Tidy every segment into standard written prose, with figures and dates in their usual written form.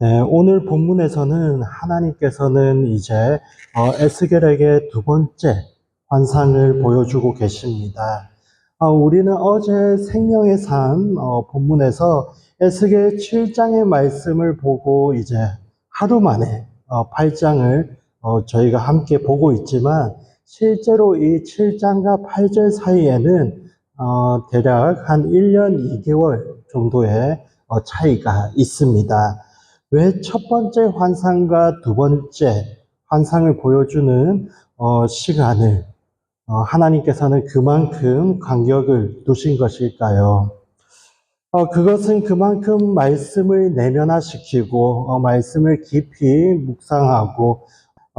네, 오늘 본문에서는 하나님께서는 이제 에스겔에게 두 번째 환상을 보여주고 계십니다. 우리는 어제 생명의 삶 본문에서 에스겔 7장의 말씀을 보고 이제 하루 만에 8장을 저희가 함께 보고 있지만 실제로 이 7장과 8절 사이에는 대략 한 1년 2개월 정도의 차이가 있습니다. 왜 첫 번째 환상과 두 번째 환상을 보여주는 시간을 하나님께서는 그만큼 간격을 두신 것일까요? 그것은 그만큼 말씀을 내면화시키고 말씀을 깊이 묵상하고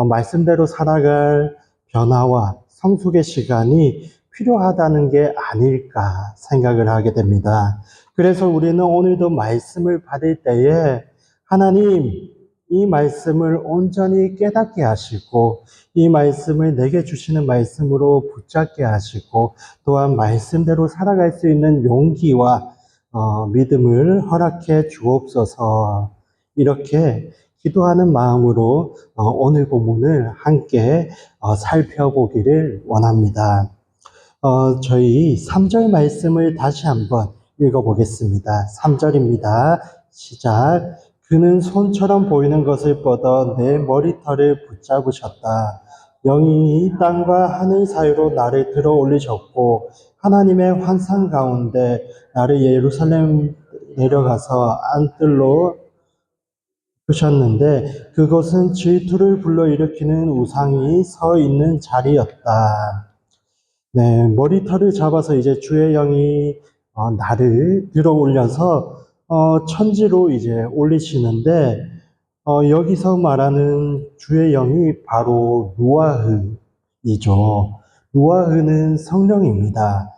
말씀대로 살아갈 변화와 성숙의 시간이 필요하다는 게 아닐까 생각을 하게 됩니다. 그래서 우리는 오늘도 말씀을 받을 때에 하나님, 이 말씀을 온전히 깨닫게 하시고 이 말씀을 내게 주시는 말씀으로 붙잡게 하시고 또한 말씀대로 살아갈 수 있는 용기와 믿음을 허락해 주옵소서. 이렇게 기도하는 마음으로 오늘 본문을 함께 살펴보기를 원합니다. 저희 3절 말씀을 다시 한번 읽어보겠습니다. 3절입니다. 시작. 그는 손처럼 보이는 것을 뻗어 내 머리털을 붙잡으셨다. 영이 땅과 하늘 사이로 나를 들어 올리셨고 하나님의 환상 가운데 나를 예루살렘 내려가서 안뜰로 두셨는데 그것은 질투를 불러일으키는 우상이 서 있는 자리였다. 네, 머리털을 잡아서 이제 주의 영이 나를 들어 올려서 천지로 이제 올리시는데 여기서 말하는 주의 영이 바로 루아흐이죠. 루아흐는 성령입니다.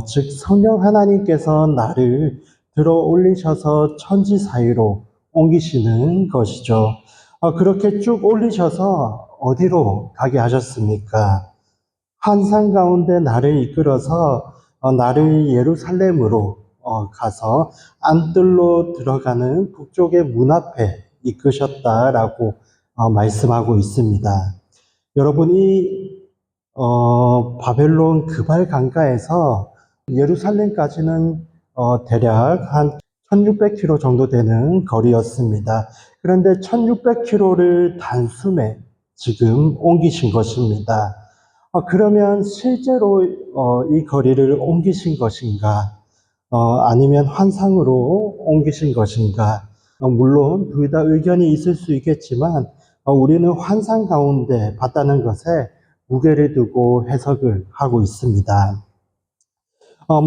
즉 성령 하나님께서 나를 들어 올리셔서 천지 사이로 옮기시는 것이죠. 그렇게 쭉 올리셔서 어디로 가게 하셨습니까? 환상 가운데 나를 이끌어서 나를 예루살렘으로 가서 안뜰로 들어가는 북쪽의 문 앞에 이끄셨다라고 말씀하고 있습니다. 여러분 이 바벨론 그발 강가에서 예루살렘까지는 대략 한 1600km 정도 되는 거리였습니다. 그런데 1600km를 단숨에 지금 옮기신 것입니다. 그러면 실제로 이 거리를 옮기신 것인가? 아니면 환상으로 옮기신 것인가? 물론 둘 다 의견이 있을 수 있겠지만 우리는 환상 가운데 봤다는 것에 무게를 두고 해석을 하고 있습니다.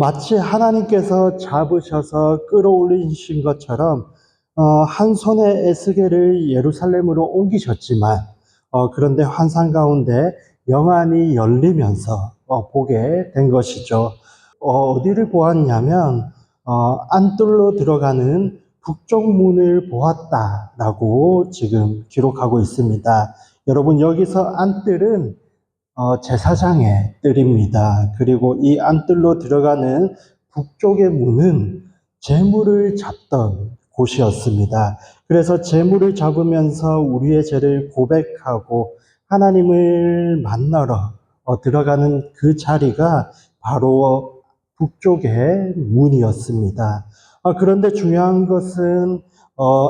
마치 하나님께서 잡으셔서 끌어올리신 것처럼 한 손에 에스겔을 예루살렘으로 옮기셨지만 그런데 환상 가운데 영안이 열리면서 보게 된 것이죠. 어디를 보았냐면 안뜰로 들어가는 북쪽 문을 보았다라고 지금 기록하고 있습니다. 여러분 여기서 안뜰은 제사장의 뜰입니다. 그리고 이 안뜰로 들어가는 북쪽의 문은 재물을 잡던 곳이었습니다. 그래서 재물을 잡으면서 우리의 죄를 고백하고 하나님을 만나러 들어가는 그 자리가 바로 북쪽의 문이었습니다. 그런데 중요한 것은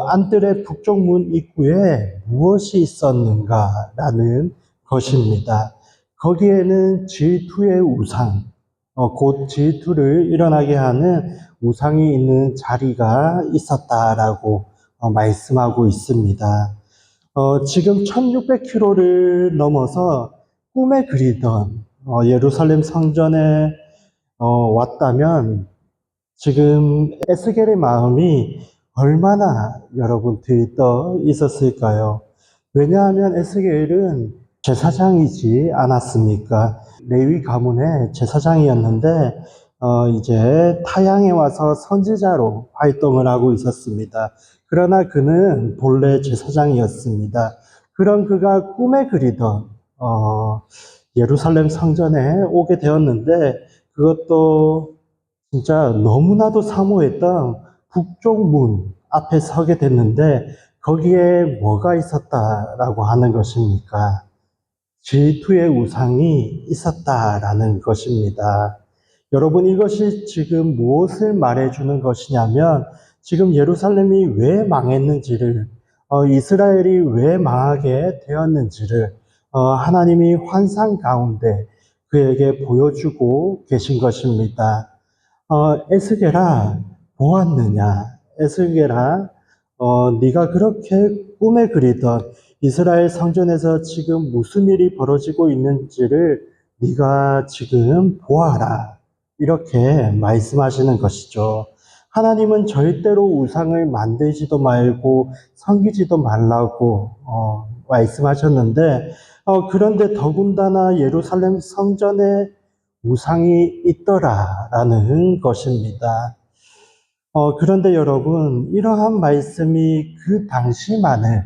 안뜰의 북쪽 문 입구에 무엇이 있었는가라는 것입니다. 거기에는 질투의 우상, 곧 질투를 일어나게 하는 우상이 있는 자리가 있었다라고 말씀하고 있습니다. 지금 1600km를 넘어서 꿈에 그리던 예루살렘 성전에 왔다면 지금 에스겔의 마음이 얼마나 여러분 들떠 있었을까요? 왜냐하면 에스겔은 제사장이지 않았습니까? 레위 가문의 제사장이었는데 이제 타향에 와서 선지자로 활동을 하고 있었습니다. 그러나 그는 본래 제사장이었습니다. 그런 그가 꿈에 그리던 예루살렘 성전에 오게 되었는데 그것도 진짜 너무나도 사모했던 북쪽 문 앞에 서게 됐는데 거기에 뭐가 있었다라고 하는 것입니까? 질투의 우상이 있었다라는 것입니다. 여러분, 이것이 지금 무엇을 말해주는 것이냐면, 지금 예루살렘이 왜 망했는지를, 이스라엘이 왜 망하게 되었는지를, 하나님이 환상 가운데 그에게 보여주고 계신 것입니다. 에스겔아, 보았느냐? 에스겔아, 네가 그렇게 꿈에 그리던 이스라엘 성전에서 지금 무슨 일이 벌어지고 있는지를 네가 지금 보아라. 이렇게 말씀하시는 것이죠. 하나님은 절대로 우상을 만들지도 말고 섬기지도 말라고 말씀하셨는데, 그런데 더군다나 예루살렘 성전에 우상이 있더라라는 것입니다. 그런데 여러분, 이러한 말씀이 그 당시만을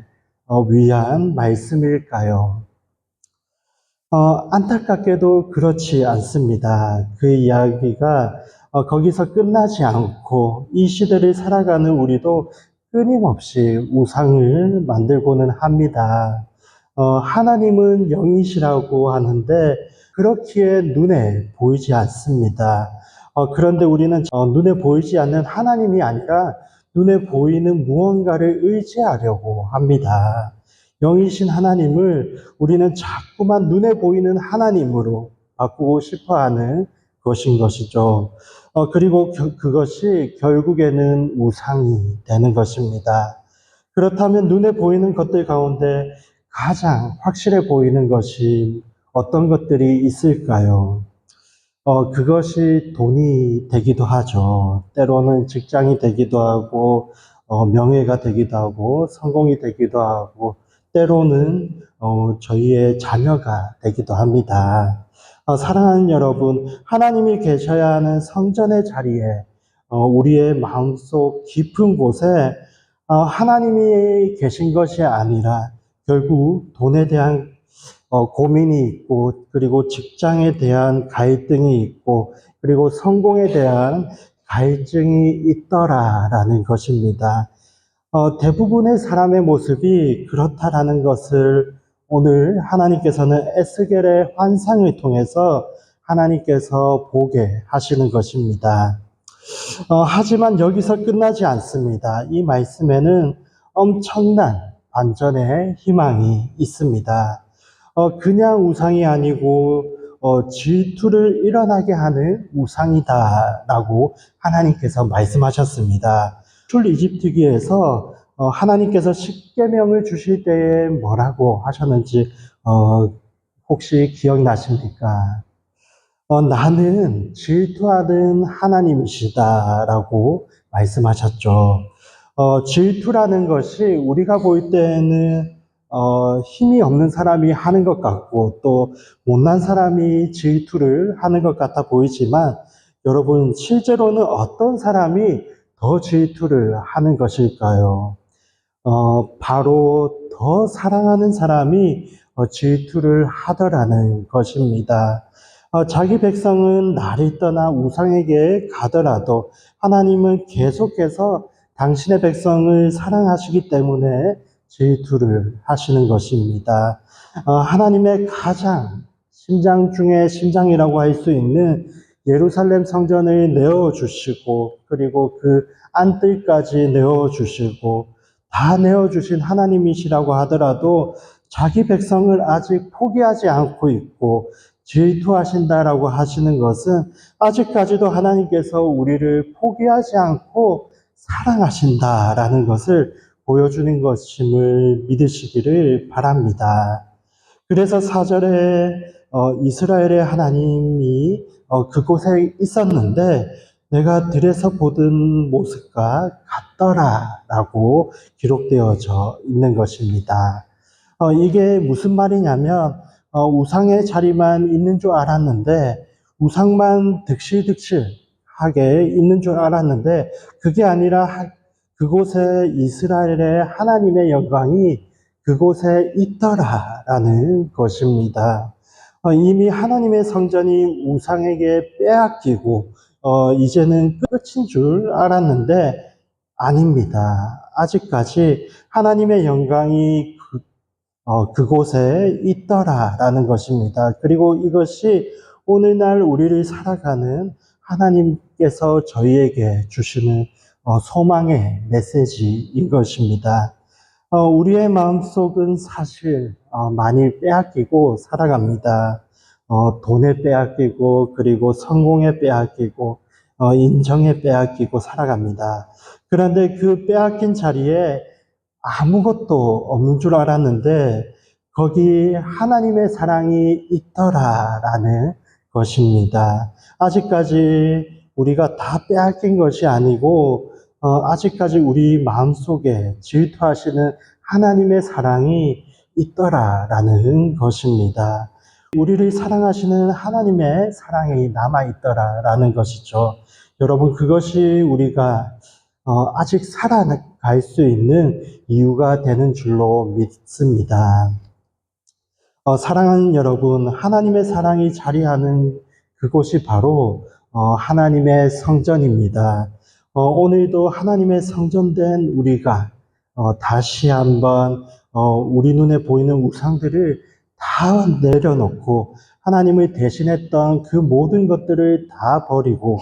위한 말씀일까요? 안타깝게도 그렇지 않습니다. 그 이야기가 거기서 끝나지 않고 이 시대를 살아가는 우리도 끊임없이 우상을 만들고는 합니다. 하나님은 영이시라고 하는데 그렇기에 눈에 보이지 않습니다. 그런데 우리는 눈에 보이지 않는 하나님이 아니라 눈에 보이는 무언가를 의지하려고 합니다. 영이신 하나님을 우리는 자꾸만 눈에 보이는 하나님으로 바꾸고 싶어 하는 것인 것이죠. 그리고 그것이 결국에는 우상이 되는 것입니다. 그렇다면 눈에 보이는 것들 가운데 가장 확실해 보이는 것이 어떤 것들이 있을까요? 그것이 돈이 되기도 하죠. 때로는 직장이 되기도 하고, 명예가 되기도 하고, 성공이 되기도 하고, 때로는, 저희의 자녀가 되기도 합니다. 사랑하는 여러분, 하나님이 계셔야 하는 성전의 자리에, 우리의 마음속 깊은 곳에, 하나님이 계신 것이 아니라, 결국 돈에 대한 고민이 있고, 그리고 직장에 대한 갈등이 있고, 그리고 성공에 대한 갈증이 있더라라는 것입니다. 대부분의 사람의 모습이 그렇다라는 것을 오늘 하나님께서는 에스겔의 환상을 통해서 하나님께서 보게 하시는 것입니다. 하지만 여기서 끝나지 않습니다. 이 말씀에는 엄청난 반전의 희망이 있습니다. 그냥 우상이 아니고 질투를 일어나게 하는 우상이다라고 하나님께서 말씀하셨습니다. 출이집트기에서 하나님께서 십계명을 주실 때에 뭐라고 하셨는지 혹시 기억나십니까? 나는 질투하는 하나님이시다라고 말씀하셨죠. 질투라는 것이 우리가 볼 때는 힘이 없는 사람이 하는 것 같고 또 못난 사람이 질투를 하는 것 같아 보이지만 여러분 실제로는 어떤 사람이 더 질투를 하는 것일까요? 바로 더 사랑하는 사람이 질투를 하더라는 것입니다. 자기 백성은 나를 떠나 우상에게 가더라도 하나님은 계속해서 당신의 백성을 사랑하시기 때문에 질투를 하시는 것입니다. 하나님의 가장 심장 중에 심장이라고 할 수 있는 예루살렘 성전을 내어주시고 그리고 그 안뜰까지 내어주시고 다 내어주신 하나님이시라고 하더라도 자기 백성을 아직 포기하지 않고 있고 질투하신다라고 하시는 것은 아직까지도 하나님께서 우리를 포기하지 않고 사랑하신다라는 것을 보여주는 것임을 믿으시기를 바랍니다. 그래서 4절에 이스라엘의 하나님이 그곳에 있었는데 내가 들에서 보던 모습과 같더라라고 기록되어져 있는 것입니다. 이게 무슨 말이냐면 우상의 자리만 있는 줄 알았는데 우상만 득실득실하게 있는 줄 알았는데 그게 아니라 그곳에 이스라엘의 하나님의 영광이 그곳에 있더라라는 것입니다. 이미 하나님의 성전이 우상에게 빼앗기고 이제는 끝인 줄 알았는데 아닙니다. 아직까지 하나님의 영광이 그곳에 있더라라는 것입니다. 그리고 이것이 오늘날 우리를 살아가는 하나님께서 저희에게 주시는 소망의 메시지인 것입니다. 우리의 마음속은 사실 많이 빼앗기고 살아갑니다. 돈에 빼앗기고 그리고 성공에 빼앗기고 인정에 빼앗기고 살아갑니다. 그런데 그 빼앗긴 자리에 아무것도 없는 줄 알았는데 거기 하나님의 사랑이 있더라라는 것입니다. 아직까지 우리가 다 빼앗긴 것이 아니고 아직까지 우리 마음속에 질투하시는 하나님의 사랑이 있더라라는 것입니다. 우리를 사랑하시는 하나님의 사랑이 남아있더라라는 것이죠. 여러분, 그것이 우리가 아직 살아갈 수 있는 이유가 되는 줄로 믿습니다. 사랑하는 여러분, 하나님의 사랑이 자리하는 그곳이 바로 하나님의 성전입니다. 오늘도 하나님의 성전된 우리가 다시 한번 우리 눈에 보이는 우상들을 다 내려놓고 하나님을 대신했던 그 모든 것들을 다 버리고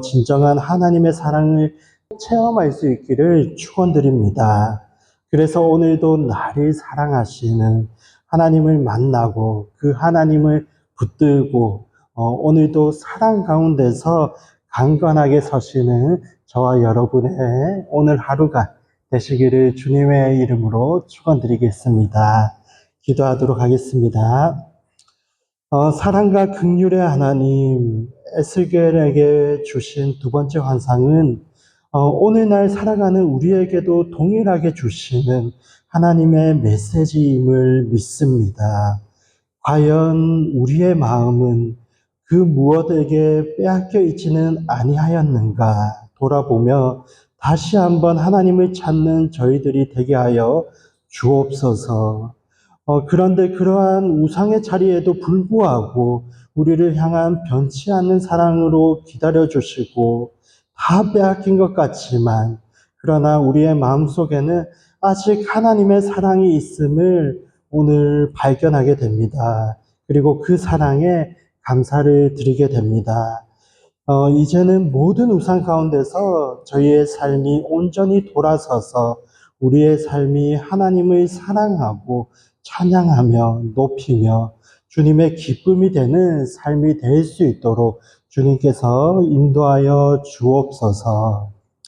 진정한 하나님의 사랑을 체험할 수 있기를 축원드립니다. 그래서 오늘도 나를 사랑하시는 하나님을 만나고 그 하나님을 붙들고 오늘도 사랑 가운데서 강건하게 서시는 저와 여러분의 오늘 하루가 되시기를 주님의 이름으로 축원드리겠습니다. 기도하도록 하겠습니다. 사랑과 긍휼의 하나님, 에스겔에게 주신 두 번째 환상은 오늘날 살아가는 우리에게도 동일하게 주시는 하나님의 메시지임을 믿습니다. 과연 우리의 마음은 그 무엇에게 빼앗겨 있지는 아니하였는가 돌아보며 다시 한번 하나님을 찾는 저희들이 되게 하여 주옵소서. 그런데 그러한 우상의 자리에도 불구하고 우리를 향한 변치 않는 사랑으로 기다려주시고 다 빼앗긴 것 같지만 그러나 우리의 마음속에는 아직 하나님의 사랑이 있음을 오늘 발견하게 됩니다. 그리고 그 사랑에 감사를 드리게 됩니다. 이제는 모든 우상 가운데서 저희의 삶이 온전히 돌아서서 우리의 삶이 하나님을 사랑하고 찬양하며 높이며 주님의 기쁨이 되는 삶이 될 수 있도록 주님께서 인도하여 주옵소서.